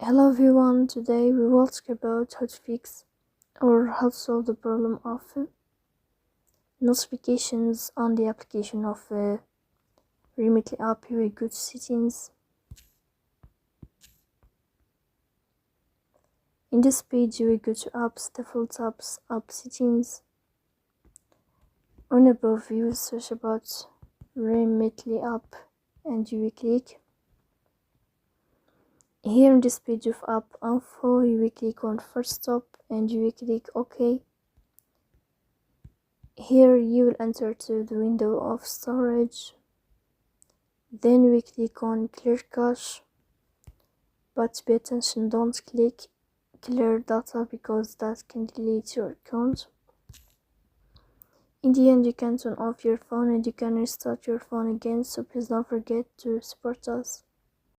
Hello everyone, today we will talk about how to fix or how to solve the problem of notifications on the application of Remitly app. You will go to settings. In this page you will go to apps, default apps, app settings. On above you will search about Remitly app and you will click. Here in this page of app info, you will click on first stop and you will click OK. Here you will enter to the window of storage. Then we click on clear cache, but pay attention, don't click clear data because that can delete your account. In the end, you can turn off your phone and you can restart your phone again, so please don't forget to support us.